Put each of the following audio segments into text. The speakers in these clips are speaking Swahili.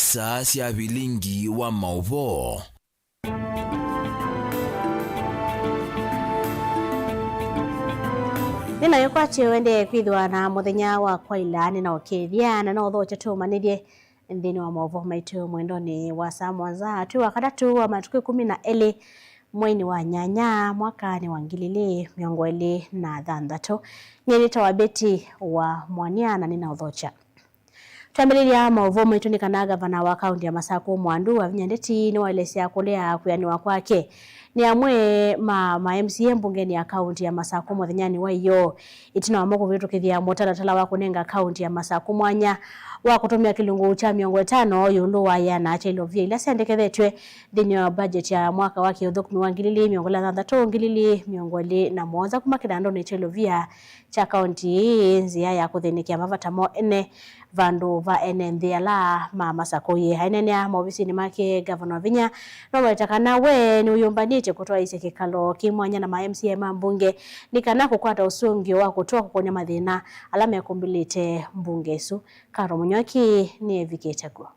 isa cia bilingi wa mauvo. Nina yokwache wende kwithwa na muthenya wa kwaila nina okethia na no thoche tumanithie nthini wa mauvo maitu mwendoni wa saa mwanza tu wa kadatu wa matuku 12 mwezi wa nyanya mwaka ni wa 2026 nyerita wa beti wa mwaniana nina uthocha. Tuambiriria mauvo maitu ni kana gavana wa kaunti ya Masaku Mwandu wa Vinyandeti ni waelesea kulea kuyaniwa kwake ni amwe ma MCA mbungeni ya kaunti ya Masaku muthenyani wa iyo itina wamoko vitukithia mutaratara wa kunenga kaunti ya Masaku mwanya wa kutumia kilungu cha 50 yulu wa yana cha ilovia ila sendekethetwe thini wa budget ya mwaka wake uthukumi wa 2026 kumakira ndo ni cha ilovia cha kaunti nzia ya kuthinikia mavatamo ene vandu va enenthiala ma Masaku ye hainenia maofisini make gavana wa Vinya no watakana we ni uyumbanite kutoa ise kikalo kimwanya na ma MCA mbunge nikana kukwata usungio wa kutoa kuponya mathina alama ya kumbilite mbunge su Karo Munyoki ni Viketagwo.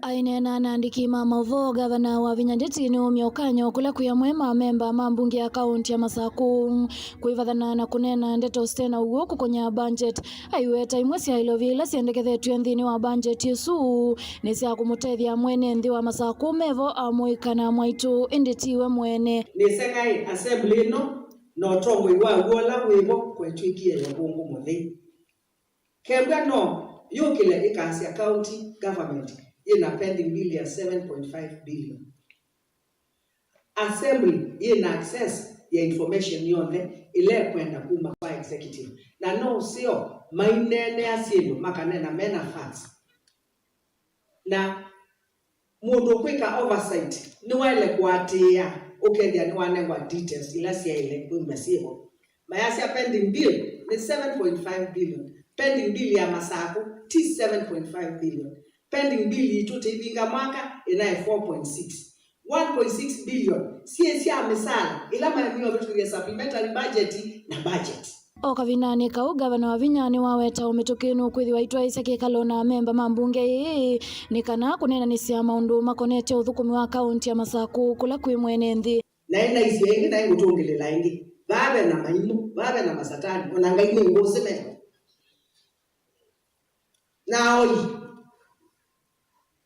Ainena naandiki mauvo gavana wa Vinyandeti ni umyokanyo kula kuya mwema memba mambunge ya kaunti ya Masaku kuivathana na kunena ndeto stena ugo kukonya budget aiweta imwesi ailovila siendekethetwe nthini wa budget yesu ni cia kumutethia mwene nthi wa Masaku mevo amuikana mwaitu inditiwe mwene ni sengai assembly no tongo iwa wola wibo kwetwikie ya bungu muthi kembwa no yukile ikasi county government ina pending bill ya 7.5 billion. Assembly ina access ya information yonde ile kwenda kuma kwa executive. Na no sio mainene asindo makanena mena facts. Na mundu kwika oversight ni wale kuatia ukethia ni wanengwa details ila sia ile kumasibo. Mayasi pending bill ni 7.5 billion. Pending bill ya Masaku t 7.5 billion. Pending bill ituti ibinga mwaka inae 4.6. 1.6 billion. Siya misala ila maeneo vitu ya supplementary budget na budget. Okavinani kau gavana wa Vinyani waweta umitukinu kwithi waitwa ise kikalo na memba mambunge ni kana kunena ni cia maundu makonete uthukumi wa kaunti ya Masaku kula kwi mwene nthi. Na ina isi yengi na ngutongelela ingi. Babe na maimu, babe na masatani, onangaine ngoseme. Na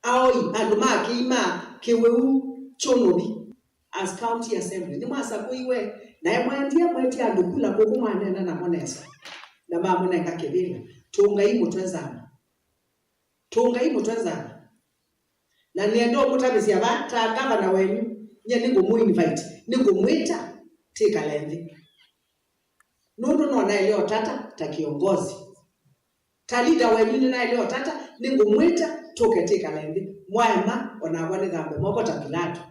Aoi anduma kima kiweu chonobi as county assembly ni Masaku iwe na emwandia mweti andukula kukumwanena na monesa na mamunenga kebila tunga imutwezana na niendo mutabisia bata gavana wenyu nye ningumu invite ningumwita tika lendi nundu no na leo tata ta kiongozi talida wenyu na leo tata ningumwita toke tika lendi mwema onabone dhambe moko tabilatu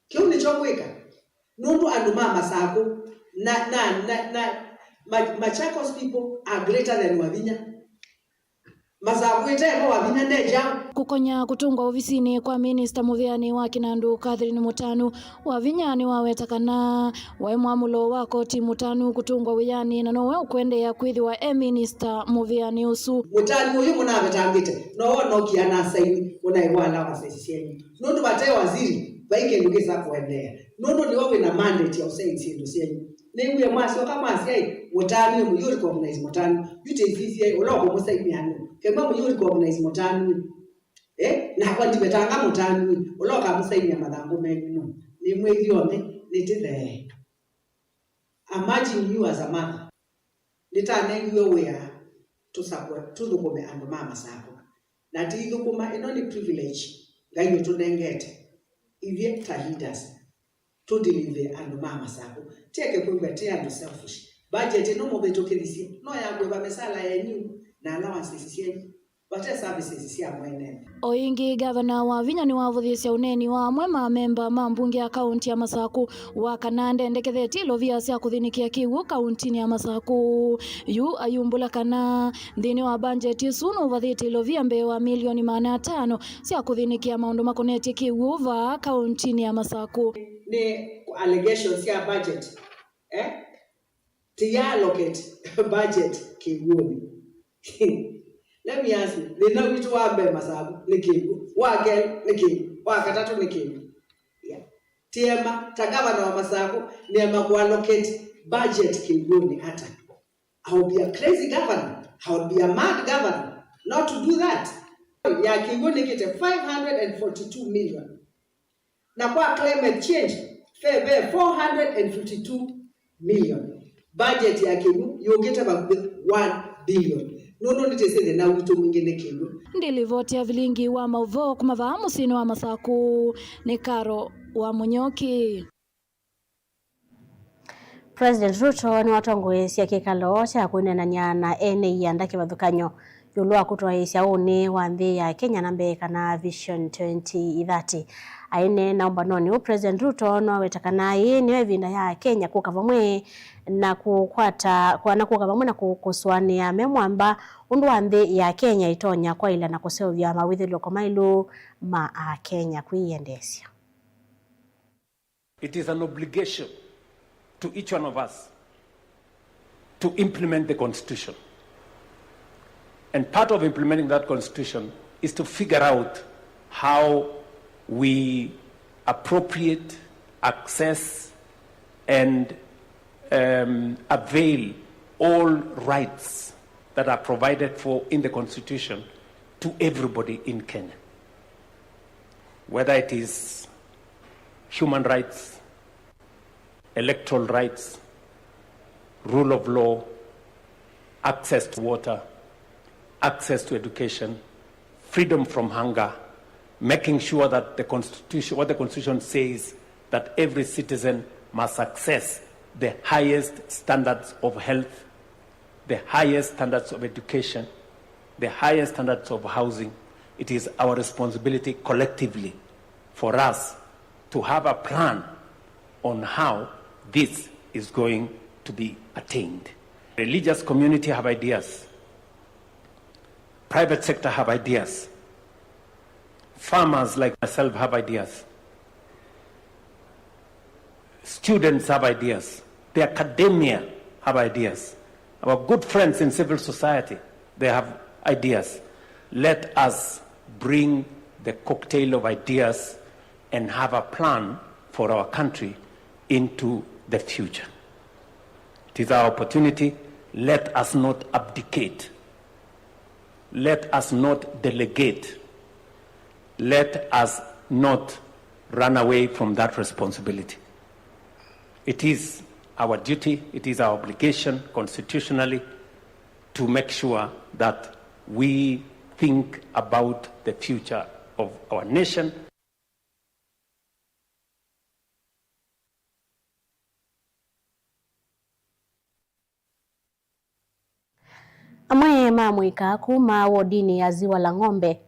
kiuni chokwika nundu anduma Masaku na Machakos people are greater than Wavinya. Masaku itaepo Wavinya neja kukonya kutungwa ofisini kwa Minister Muthiani wa Kinandu Catherine Mutanu wa Vinyani wawetakana wa mwamulo wa koti Mutanu kutungwa wiyani na nowe ukwendea kwithiwa Minister Muthiani usu Mutanu uyu munabetangite no kiana saini unaibwala wasesisieni nundu bate waziri baike ndugisa kuendea nundu ni wawe na mandate ya usaidi ndo sieni ni uye mwasi kama asiai Mutanu mu you recognize Mutanu UTCCA uloko musaini yani kema mu you recognize Mutanu na kwa ndibetanga Mutanu uloka musaini ya madhangu menyu ni mwezi yone nitithe imagine you as a mother litane you were to support to the come and mama sako na tizo kuma inoni privilege ngayo tunengete ivye leaders to deliver and mama sako take kumbe tia selfish budget no mo betokilisi no yagwe ba mesala yenyu na allowances yenyu bate services cia mwene oingi gavana wa Vinyani wavuthisia uneni wa mwema memba mambunge ya kaunti ya Masaku wa kanande ndeketheti lovia cia kuthinikia kiwu kaunti ya Masaku yu ayumbula kana nthini wa budget sunu vathiti lovia mbewa milioni 500 cia kuthinikia maundu makoneti kiwu va kaunti ya Masaku ni allegations ya budget to allocate budget kiwu Let me ask you, they know which one be masabu ni Kingu, wa gel ni Kingu, wa katatu ni Kingu. Yeah. Tiema tagava na masabu ni ama kuallocate budget Kinguni hata. I would be a crazy governor. I would be a mad governor not to do that. Ya Kinguni kite 542 million. Na kwa climate change, febe 452 million. Budget ya Kingu, you get about 1 billion. No nitesende na wito mwingine Kingu. Ndilivotia vilingi wa Mauvoo kumavahamu sino wa Masaku ni Karo wa Munyoki. President Ruto ni watongoesi ya kikalo cha kunenanya na ene yandaki wathukanyo yulua kutoa isi auni wa nthi ya Kenya na mbeka na Vision 2030. Aine naomba noni President Ruto no wetakanayi niwe vinda ya Kenya kukavamwe na kukwata kwa na kukavamwe na kukuswania memwamba undu wa nthi ya Kenya itonya kwa ila na kusevya mawithilo komailu ma Kenya kuiendesya. It is an obligation to each one of us to implement the Constitution. And part of implementing that Constitution is to figure out how we appropriate, access, and avail all rights that are provided for in the Constitution to everybody in Kenya. Whether it is human rights, electoral rights, rule of law, access to water, access to education, freedom from hunger, making sure that the Constitution, what the Constitution says, that every citizen must access the highest standards of health, the highest standards of education, the highest standards of housing. It is our responsibility collectively for us to have a plan on how this is going to be attained. Religious community have ideas. Private sector have ideas. Farmers like myself have ideas. Students have ideas. The academia have ideas. Our good friends in civil society, they have ideas. Let us bring the cocktail of ideas and have a plan for our country into the future. It is our opportunity. Let us not abdicate. Let us not delegate. Let us not run away from that responsibility. It is our duty, it is our obligation constitutionally to make sure that we think about the future of our nation. Amwe mamwika kuma wodini ya Ziwa la Ng'ombe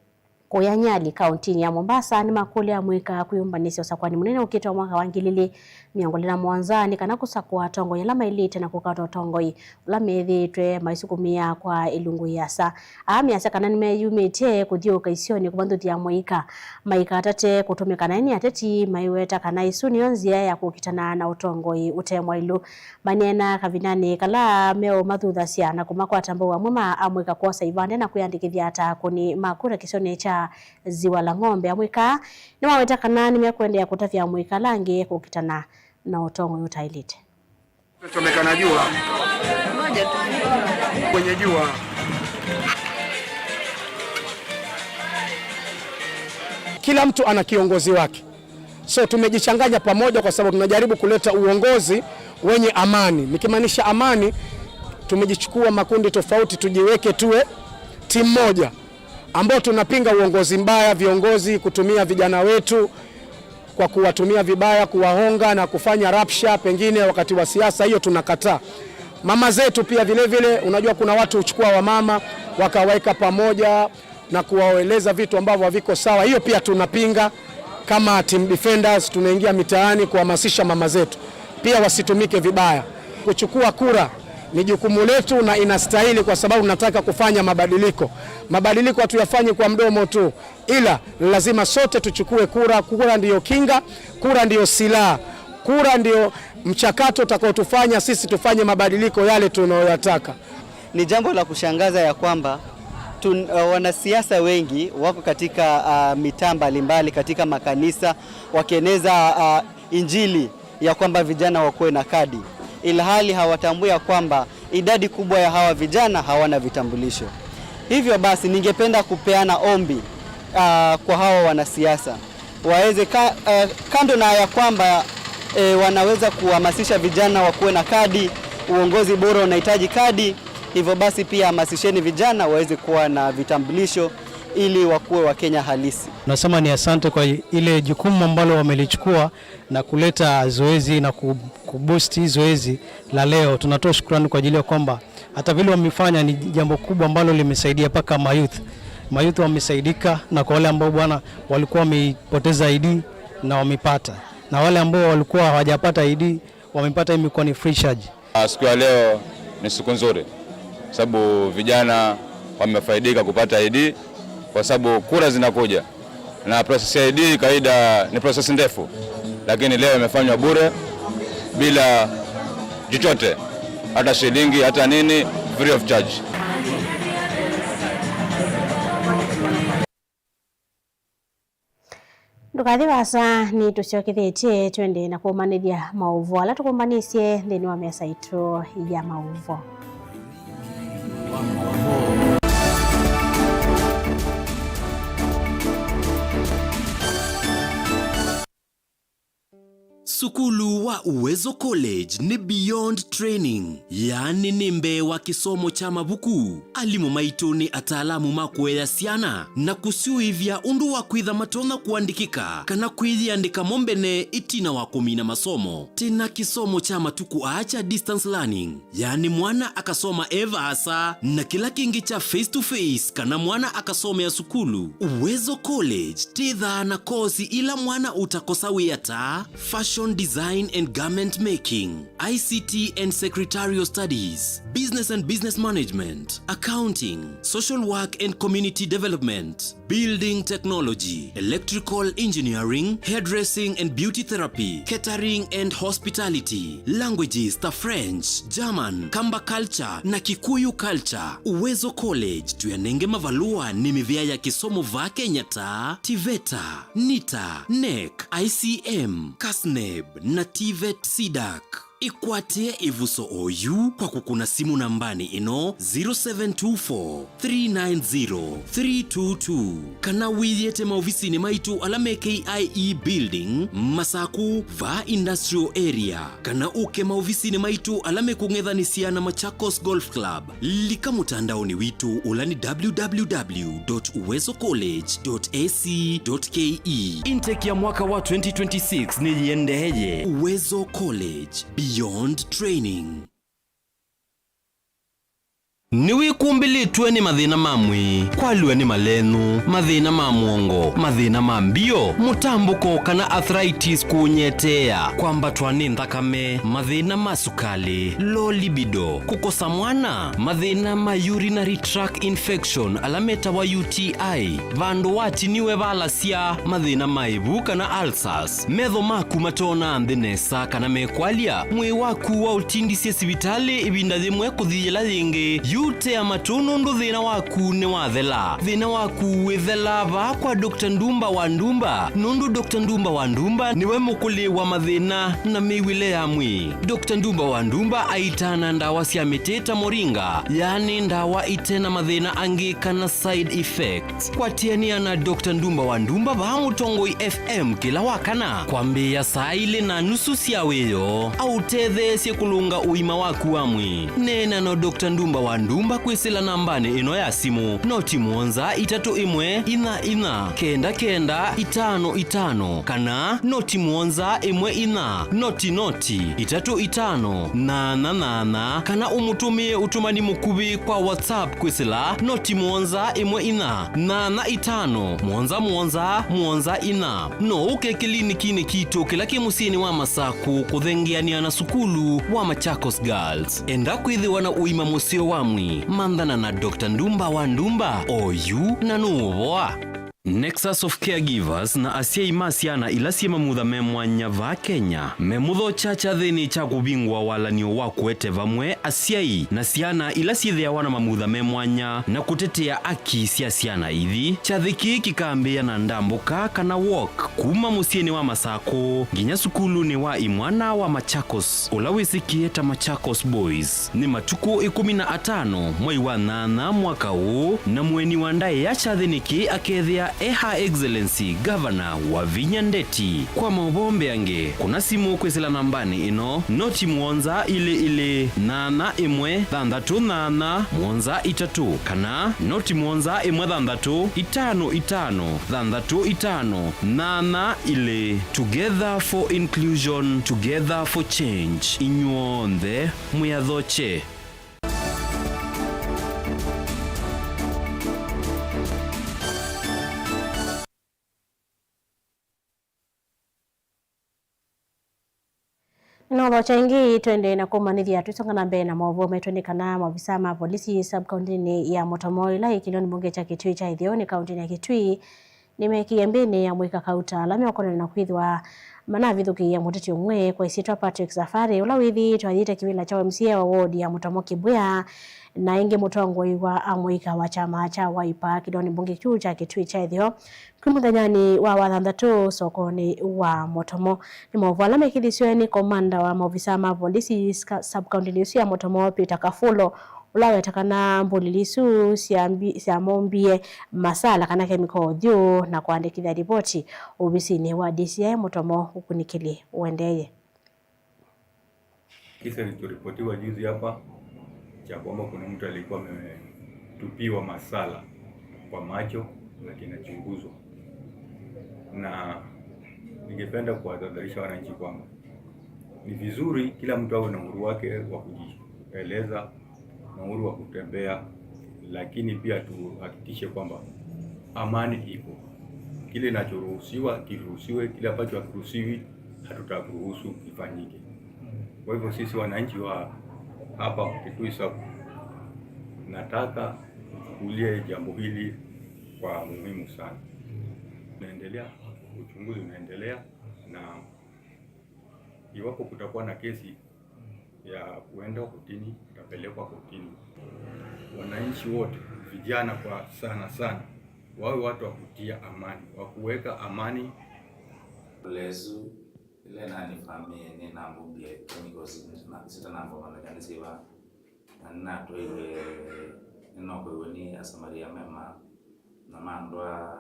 Kuyanyali kaunti ya Mombasa ni makule ya mwika kuyumbanisya usakwani munene ukitwa mwaka wa ngilili miongoni na mwanzani kana kusakwa tongo ya lama ilite na kukata tongo yi ulamethitwe maisukumia kwa ilungu yasa asa kana nimeyumite kuthioka isioni kubanduthi ya mwika maika atate kutumika naini ateti maiweta kana isuni yonzia ya kukitana na utongo yi utemwa ilu manena kavinani kala meo mathuthasia na kumakwata mbawa mwema amwika kosa ivande na kuyandikithia ata kuni makura kisoni cha Ziwa la Ng'ombe amwika ni maweta kana nimekwendea kutafia mwika langi kukitana na utongo yutailite. Tumekana jua. Moja tu. Kwenye jua. Kila mtu ana kiongozi wake. So tumejichanganya pamoja kwa sababu tunajaribu kuleta uongozi wenye amani. Nikimaanisha amani, tumejichukua makundi tofauti tujiweke tuwe timu moja ambao tunapinga uongozi mbaya, viongozi kutumia vijana wetu kwa kuwatumia vibaya, kuwahonga na kufanya rapsha pengine wakati wa siasa. Hiyo tunakataa. Mama zetu pia vile vile, unajua kuna watu uchukua wa mama wakawaeka pamoja na kuwaeleza vitu ambavyo haviko sawa. Hiyo pia tunapinga. Kama team defenders tunaingia mitaani kuhamasisha mama zetu pia wasitumike vibaya. Kuchukua kura ni jukumu letu na inastahili kwa sababu tunataka kufanya mabadiliko. Mabadiliko hatuyafanye kwa mdomo tu, ila lazima sote tuchukue kura. Kura ndiyo kinga, kura ndiyo silaha, kura ndiyo mchakato utakaotufanya sisi tufanye mabadiliko yale tunayoyataka. Ni jambo la kushangaza ya kwamba wanasiasa wengi wako katika mitaa mbalimbali katika makanisa wakieneza injili ya kwamba vijana wakuwe na kadi, ilhali hawatambui kwamba idadi kubwa ya hawa vijana hawana vitambulisho. Hivyo basi ningependa kupeana ombi kwa hawa wanasiasa waweze kando na ya kwamba wanaweza kuhamasisha vijana wakuwe na kadi, uongozi bora unahitaji kadi. Hivyo basi pia hamasisheni vijana waweze kuwa na vitambulisho ili wakuwe wa Kenya halisi. Nasema ni asante kwa ile jukumu ambalo wamelichukua na kuleta zoezi na kuboost zoezi la leo. Tunatoa shukrani kwa ajili ya kwamba hata vile wamefanya ni jambo kubwa ambalo limesaidia paka mayouth wamesaidika, na kwa wale ambao bwana walikuwa wamepoteza ID na wamepata, na wale ambao walikuwa hawajapata ID wamepata, imekuwa ni free charge. Siku ya leo ni siku nzuri sababu vijana wamefaidika kupata ID, kwa sababu kura zinakuja na process ya ID kaida ni process ndefu, lakini leo imefanywa bure bila chochote, hata shilingi hata nini, free of charge. Ndukathi wasa ni tuciokithetie twende na kumanithia mauvo ala tukumbanisye thini wa mesa itu ya mauvo. Sukulu wa Uwezo College ni beyond training, yani nimbe wa kisomo cha mabuku. Alimu maitu ni ataalamu makuea siana na kusiuivya undu wa kwitha matona kuandikika kana kwithiandika mombene itina wa kumina masomo. Tena kisomo cha matuku acha distance learning, yani mwana akasoma eva asa na kila kingi cha face to face kana mwana akasoma ya sukulu. Uwezo College titha na kosi ila mwana utakosa wiyata fashion design and garment making, ICT and secretarial studies, business and business management, accounting, social work and community development, building technology, electrical engineering, hairdressing and beauty therapy, catering and hospitality, languages ta French, German, Kamba culture na Kikuyu culture. Uwezo College tuyanenge mavalua ni mivya ya kisomo va Kenya ta TVETA, NITA, NEC, ICM, KASNEB na TVET SIDAC. Ikwatie ivuso oyu kwa kukuna simu nambani ino 0724-390-322 kana wiyete maofisini maitu alame KIE building Masaku va industrial area kana uke maofisini maitu alame kung'ethanisia na Machakos Golf Club. Lika mutandaoni witu ulani www.uwezocollege.ac.ke. Intake ya mwaka wa 2026 ni yendeye. Uwezo College, beyond training. Niwi kumbilitwe ni mathina mamwi, kwalwe ni malenu, mathina mamuongo, mathina mambio, mutambuko kana arthritis kunyetea, kwambatwa ni nthakame, mathina masukali, low libido, kukosa mwana, mathina ma urinary tract infection alameta wa UTI, vandu watiniwe valasia, mathina maivu kana ulcers, metho maku matona ndinesa kana mekwalia, mwi waku wa utindisye sibitali ibinda thimwe kuthiyela thingi, ute amatunu ndu thina waku ni wathela. Thina waku withela va kwa Dr. Ndumba wa Ndumba. Nundu Dr. Ndumba wa Ndumba niwe mukuli wa mathina na miwile ya mwi. Dr. Ndumba wa Ndumba aitana ndawa cia miteta moringa, yani ndawa itena mathina angi kana side effects. Kwatiania na Dr. Ndumba wa Ndumba va Mutongoi FM kila wakana kwambia saa ile na nusu cia wiyo au tethe cia kulunga uima waku wa mwi. Nena no Dr. Ndumba wa Ndumba kwisila nambani ino ya simu noti muonza 314995 kana noti muonza 14 noti 3588 kana umutumie utumani mukubi kwa WhatsApp kwisila noti muonza 1485 ina no uke klinikini kitu kila kimusini wa Masaku kuthengiania na sukulu wa Machakos Girls. Enda kwithiwa na uima musio wamwi mandhana na Dr. Ndumba wa Ndumba oyu na nuvoa. Nexus of Caregivers na asiai masiana ila siema mutha memwanya va Kenya memutho chacha thini cha kubingwa walanio wa kuete vamwe asiai na siana ila sithia wana mamutha memwanya na kutetea aki cia siana ithi chathiki kikambia na ndambuka kana walk kuma musieni wa Masako nginya sukuluni wa imwana wa Machakos ula wisikie ta Machakos Boys ni matuku 15 mwai wa 8 mwaka huu na mweni wa ndae ya chathiniki akethia Her Excellency Governor wa Vinya Ndeti kwa maubombe ange kuna simu kwesela nambani ino noti mwonza ile nana imwe thandatu nana mwonza itatu kana noti mwonza imwe thandatu itano thandatu itano nana ile Together for Inclusion, Together for Change inyuonthe muyathoche. No changi twende na kumanithia tusonga na mbele na mauvome twende kana mavisa ma polisi sub-county ya Motomo ila ikilioni bunge cha Kitui cha Ithioni kaunti ya Kitui nimekiembeni ya mwika kauta lami wakona na kwithwa mana vithuki ya muteti umwe kwa isitwa Patrick Safari ula withi twathite kiwila cha MCA wa ward ya Motomo Kibuya na inge mutongo iwa amwika wa chama cha Wiper kilioni bunge kuu cha Kitui cha Ithio kumuthanyani wa wathanthatu sokoni wa Motomo ni mwavala mekithisiwe ni komanda wa maofisa ma polisi sub-county ya Motomo Peter Kafulo ulawe takana mbulilisu siamombie masala kana kemiko thyo na kuandikithia ripoti obisini wa DCI Motomo ukunikili uendeye. Kisa kilichoripotiwa juzi hapa cha kwamba kuna mtu alikuwa ametupiwa masala kwa macho na kinachunguzwa, na ningependa kuwatahadharisha wananchi kwamba ni vizuri kila mtu awe na uhuru wake wa kujieleza na uhuru wa kutembea, lakini pia tuhakikishe kwamba amani ipo. Kile kinachoruhusiwa kiruhusiwe, kile ambacho hakiruhusiwi hatutaruhusu kifanyike. Kwa hivyo sisi wananchi wa hapa Kitui Sub nataka kuchukulia jambo hili kwa muhimu sana. Unaendelea, uchunguzi unaendelea, na iwapo kutakuwa na kesi ya kuenda kotini itapelekwa kotini. Wananchi wote, vijana kwa sana wawe watu wa kutia amani, wa kuweka amani. Lezu ile nani famie ni nambubie kwenye sita nambo mamekanisiwa na tuwe noko ni asamaria mema na mandwa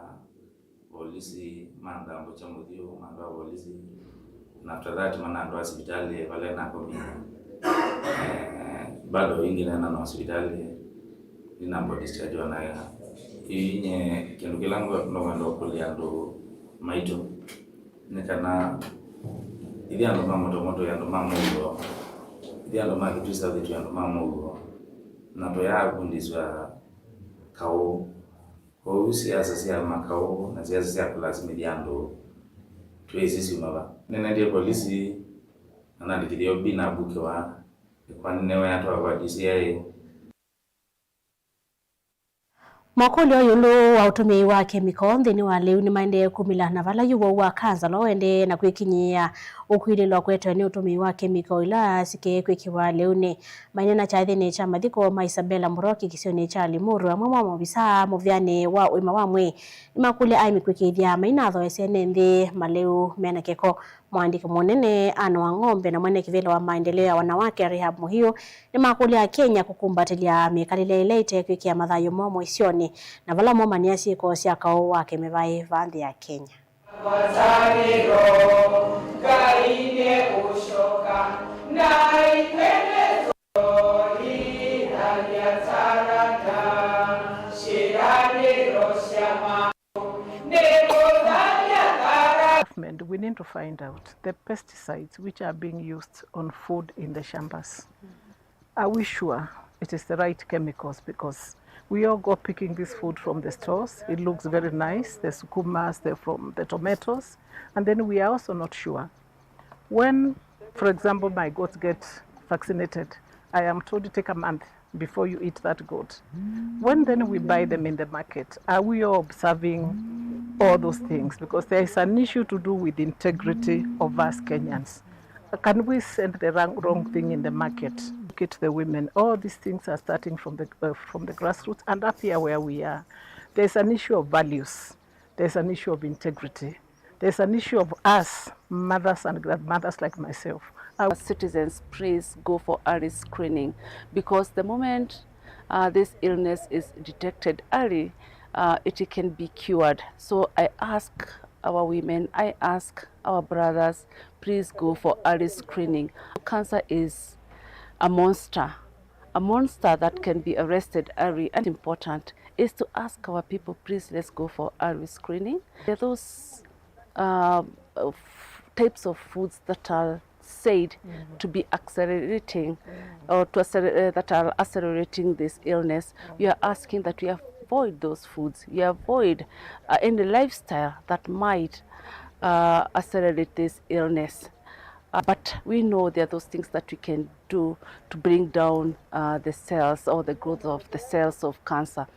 polisi manda mbocha mudio mandwa polisi na after that manando hospitali wale na komi bado ingine na hospitali ninambo discharge na inye kindu kilango ndo kulia ndo maito nekana ili ando mamoto ya ndo mamugo ili ando makituisa vitu ya ndo mamugo na to ya kundizwa kao kwa siasa sia makao na siasa sia lazima diando tuwezi maba nena ndio polisi analikidio bina bukiwa kwa newe atoa kwa DCI Mwakoli wa yulu wa utumi wa kemiko nthini wa liu ni maende kumila na vala yuwa wa kanza lo ende na kwikinyia ukwililwa kwetu ni utumi wa kemiko ila sike kwikiwa liu ni mainena cha thini cha mathiko ma Isabella Muroki kisioni cha Limuru amwe mwa mobisa muvyani wa uima wamwe imakule aimi kwikithia mainatho esene nthi maleu mena keko mwandiki munene ano wa ng'ombe na mwene kivile wa maendeleo ya wanawake Rehab Muhio ni makuli ya Kenya kukumbatilia mikalile ilete kwikia mathayo momo isioni na vala moma ni asiko cia kao wake mevai vanthi ya Kenya. Watariro kaine ushoka na ipendezo ya tarata shiraniro shama we need to find out the pesticides which are being used on food in the shambas. Are we sure it is the right chemicals? Because we all go picking this food from the stores. It looks very nice, the sukumas, from the tomatoes, and then we are also not sure. When, for example, my goats get vaccinated, I am told to take a month before you eat that goat. When then we buy them in the market, are we all observing all those things? Because there is an issue to do with the integrity of us Kenyans. Can we send the wrong thing in the market? Look at the women. All these things are starting from the grassroots, and up here where we are, there's an issue of values. There's an issue of integrity. There's an issue of us, mothers and grandmothers like myself. Our citizens, please go for early screening, because the moment this illness is detected early, it can be cured. So I ask our women, I ask our brothers, please go for early screening. Cancer is a monster that can be arrested early, and important is to ask our people, please let's go for early screening. There are those types of foods that are said to be accelerating or that are accelerating this illness. We are asking that we avoid those foods. We avoid any lifestyle that might accelerate this illness. But we know there are those things that we can do to bring down the cells or the growth of the cells of cancer.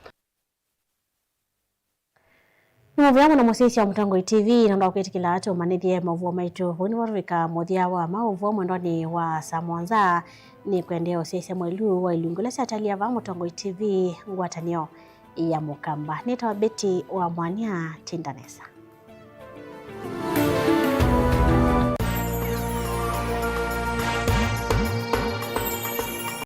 Mwavyama na mwasisi wa Mutangoi TV na ndao kila ato manithie mavuwa maitu huni warwika modhia wa mauvuwa mwendoni wa Samuanza ni kuendeo sisi mwelu wa ilungula satalia wa Mutangoi TV ngwatanio ya Mukamba. Neta wa Beti wa Mwania Tindanesa.